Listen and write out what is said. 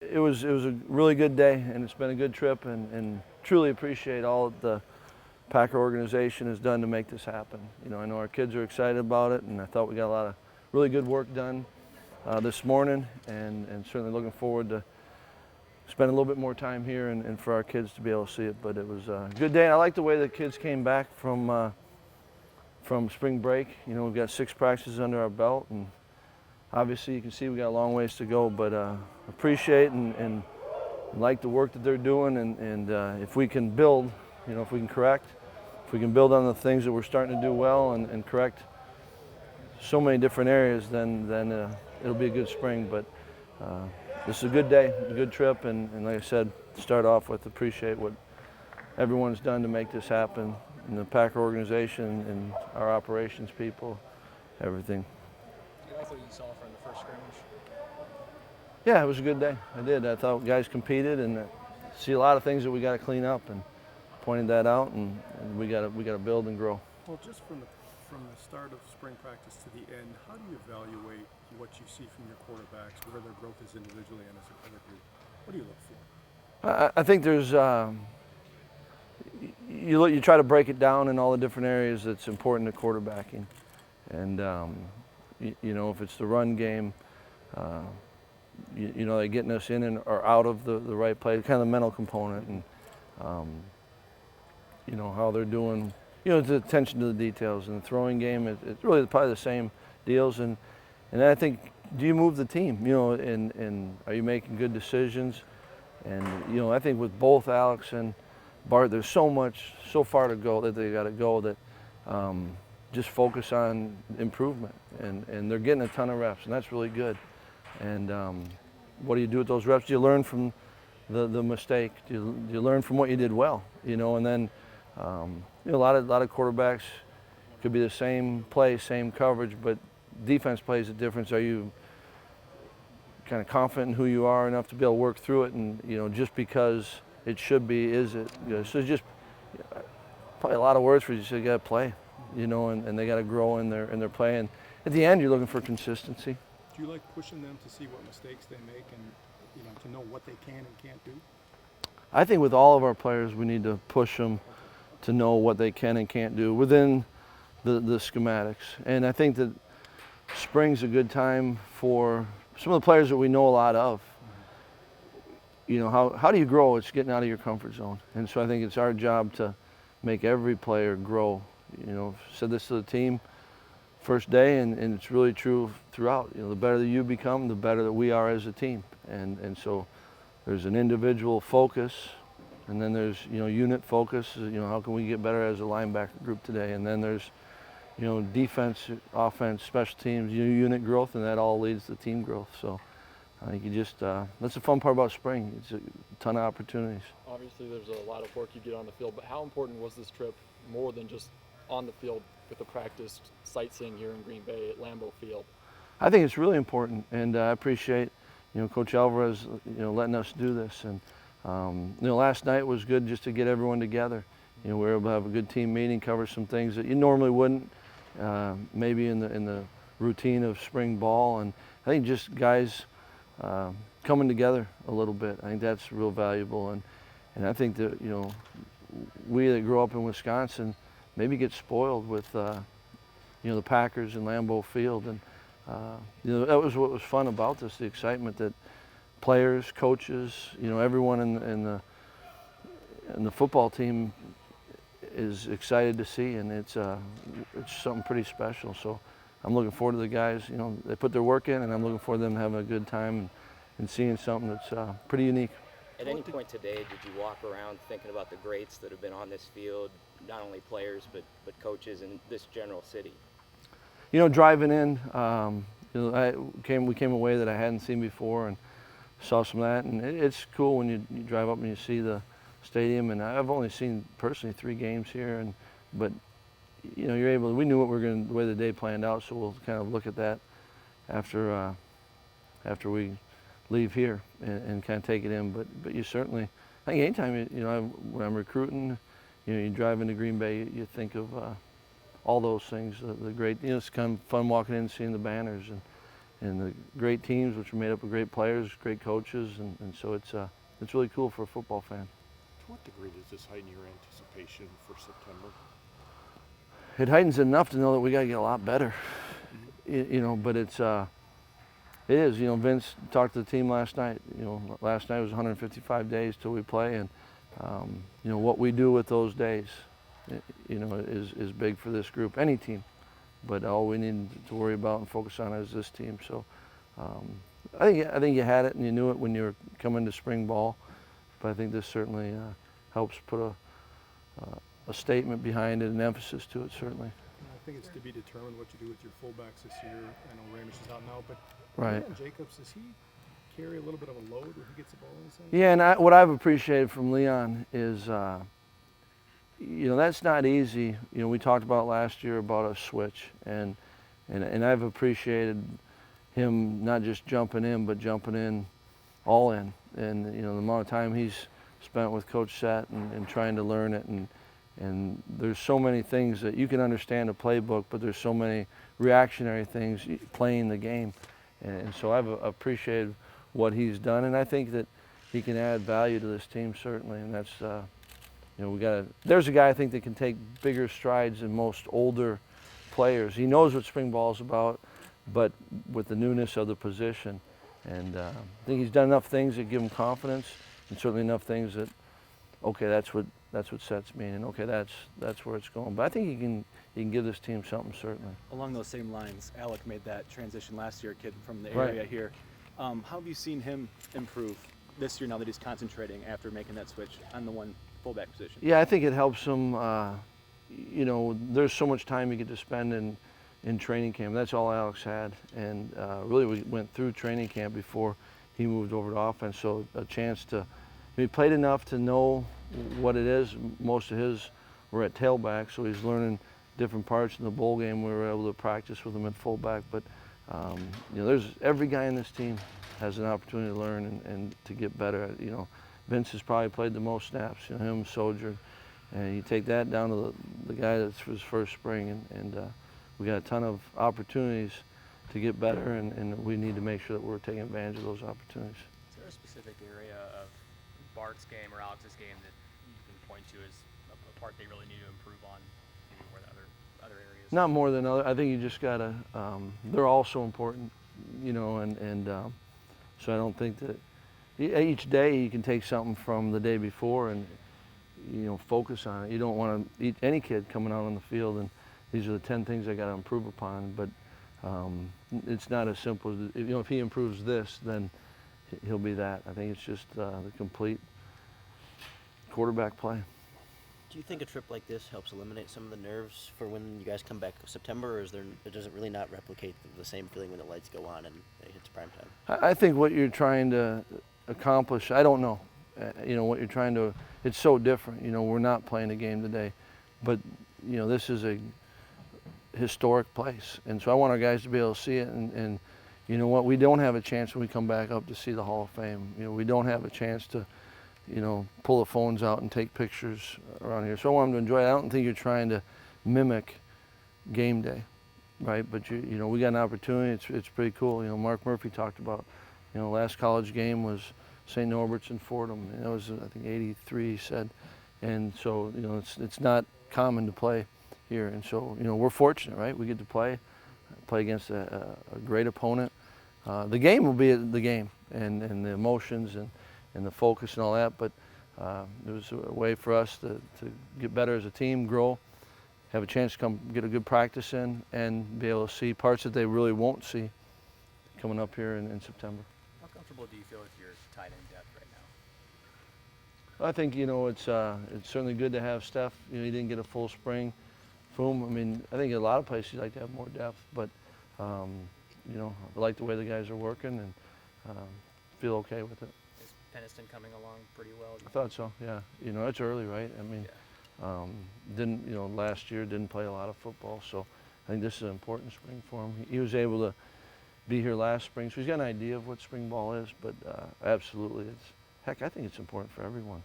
It was a really good day, and it's been a good trip, and truly appreciate all the Packer organization has done to make this happen. I know our kids are excited about it, and I thought we got a lot of really good work done this morning, and certainly looking forward to spend a little bit more time here and for our kids to be able to see it. But it was a good day, and I like the way the kids came back from spring break. We've got 6 practices under our belt, and obviously you can see we got a long ways to go, but appreciate and like the work that they're doing, and if we can build, if we can correct, if we can build on the things that we're starting to do well and correct so many different areas, then it'll be a good spring. But this is a good day, a good trip, and like I said, to start off with, appreciate what everyone's done to make this happen, and the Packer organization and our operations people, everything. You like what you saw from the first scrimmage? Yeah, it was a good day. I did. I thought guys competed, and see a lot of things that we got to clean up, and pointed that out, and we got to build and grow. Well, just from the start of spring practice to the end, how do you evaluate what you see from your quarterbacks, where their growth is individually and as a group? What do you look for? I think there's you try to break it down in all the different areas that's important to quarterbacking, and if it's the run game, they're getting us in and or out of the right play, kind of the mental component, and how they're doing, the attention to the details. In the throwing game, it's really probably the same deals, and I think, do you move the team, and are you making good decisions? And I think with both Alex and Bart, there's so far to go that they got to go, that just focus on improvement, and they're getting a ton of reps, and that's really good. And what do you do with those reps? Do you learn from the mistake? Do you learn from what you did well? And then a lot of quarterbacks could be the same play, same coverage, but defense plays a difference. Are you kind of confident in who you are enough to be able to work through it? And just because it should be, is it? So it's just probably a lot of words for you. You got to play, and they got to grow in their play. And at the end, you're looking for consistency. Do you like pushing them to see what mistakes they make and to know what they can and can't do? I think with all of our players, we need to push them to know what they can and can't do within the schematics. And I think that spring's a good time for some of the players that we know a lot of. How do you grow? It's getting out of your comfort zone. And so I think it's our job to make every player grow. Said this to the team first day, and it's really true throughout. The better that you become, the better that we are as a team. And so there's an individual focus, and then there's unit focus. How can we get better as a linebacker group today? And then there's defense, offense, special teams, unit growth, and that all leads to team growth. So I think that's the fun part about spring. It's a ton of opportunities. Obviously, there's a lot of work you get on the field, but how important was this trip more than just on the field with the practice sightseeing here in Green Bay at Lambeau Field? I think it's really important, and I appreciate Coach Alvarez letting us do this. And last night was good just to get everyone together. We were able to have a good team meeting, cover some things that you normally wouldn't, maybe in the routine of spring ball. And I think just guys coming together a little bit, I think that's real valuable. And I think that we that grew up in Wisconsin maybe get spoiled with the Packers and Lambeau Field, and that was what was fun about this, the excitement that players, coaches, everyone in the football team is excited to see, and it's something pretty special. So I'm looking forward to the guys. They put their work in, and I'm looking forward to them having a good time and seeing something that's pretty unique. At any point today, did you walk around thinking about the greats that have been on this field, not only players but coaches in this general city? Driving in, we came away that I hadn't seen before, and saw some of that, and it's cool when you drive up and you see the stadium. And I've only seen personally 3 games here, but you're able. We knew what the way the day planned out, so we'll kind of look at that after we leave here and kind of take it in. But you certainly, I think anytime when I'm recruiting, you drive into Green Bay, you think of all those things. The great, it's kind of fun walking in and seeing the banners, the great teams, which are made up of great players, great coaches, and so it's really cool for a football fan. To what degree does this heighten your anticipation for September? It heightens enough to know that we got to get a lot better, but it is. Vince talked to the team last night. Last night was 155 days till we play, and what we do with those days, is big for this group, any team. But all we need to worry about and focus on is this team. So I think you had it and you knew it when you were coming to spring ball. But I think this certainly helps put a statement behind it, an emphasis to it, certainly. I think it's to be determined what you do with your fullbacks this year. I know Ramish is out now, but Right. Leon Jacobs, does he carry a little bit of a load when he gets the ball in his hand? Yeah, and what I've appreciated from Leon is, that's not easy. We talked about last year about a switch, and I've appreciated him not just jumping in, but jumping in all in. And the amount of time he's spent with Coach Sett and trying to learn it, and there's so many things that you can understand a playbook, but there's so many reactionary things playing the game, and so I've appreciated what he's done, and I think that he can add value to this team certainly, and that's there's a guy I think that can take bigger strides than most older players. He knows what spring ball is about, but with the newness of the position, and I think he's done enough things that give him confidence, and certainly enough things that, okay, that's what Sett's meaning. Okay, that's where it's going. But I think he can give this team something certainly. Along those same lines, Alec made that transition last year, a kid from the Right. area here. How have you seen him improve this year now that he's concentrating after making that switch on the one fullback position? Yeah, I think it helps him. There's so much time you get to spend in training camp. That's all Alex had, and really we went through training camp before he moved over to offense. So a chance to, he played enough to know what it is. Most of his were at tailback, so he's learning different parts in the bowl game. We were able to practice with him at fullback, but there's every guy in this team has an opportunity to learn and to get better. Vince has probably played the most snaps. Him, Soldier, and you take that down to the guy that's his first spring, and we got a ton of opportunities to get better, and we need to make sure that we're taking advantage of those opportunities. Is there a specific area of Bart's game or Alex's game that you can point to as a part they really need to improve on, maybe more than other areas? Not more than other. I think you just gotta. They're all so important, so I don't think that each day you can take something from the day before and focus on it. You don't want to any kid coming out on the field and these are the 10 things I got to improve upon. But it's not as simple as if he improves this, then he'll be that. I think it's just the complete quarterback play. Do you think a trip like this helps eliminate some of the nerves for when you guys come back in September, or does it really not replicate the same feeling when the lights go on and it hits prime time? I think what you're trying to accomplish, I don't know. What you're trying to, it's so different. We're not playing a game today, but this is a historic place, and so I want our guys to be able to see it. And we don't have a chance when we come back up to see the Hall of Fame. We don't have a chance to pull the phones out and take pictures around here. So I want them to enjoy it. I don't think you're trying to mimic game day, right? But we got an opportunity. It's pretty cool. Mark Murphy talked about, last college game was St. Norbert's and Fordham. And that was, I think, 83, he said. And so, it's not common to play here. And so, we're fortunate, right? We get to play against a great opponent. The game will be the game, and the emotions and the focus and all that, but it was a way for us to get better as a team, grow, have a chance to come get a good practice in, and be able to see parts that they really won't see coming up here in September. How comfortable do you feel with your tight end depth right now? I think it's certainly good to have Steph. He didn't get a full spring. Boom. I mean, I think a lot of places you like to have more depth, but I like the way the guys are working and feel okay with it. Is Peniston coming along pretty well? I thought so, yeah. It's early, right? I mean, last year didn't play a lot of football, so I think this is an important spring for him. He was able to be here last spring, so he's got an idea of what spring ball is, but absolutely, I think it's important for everyone.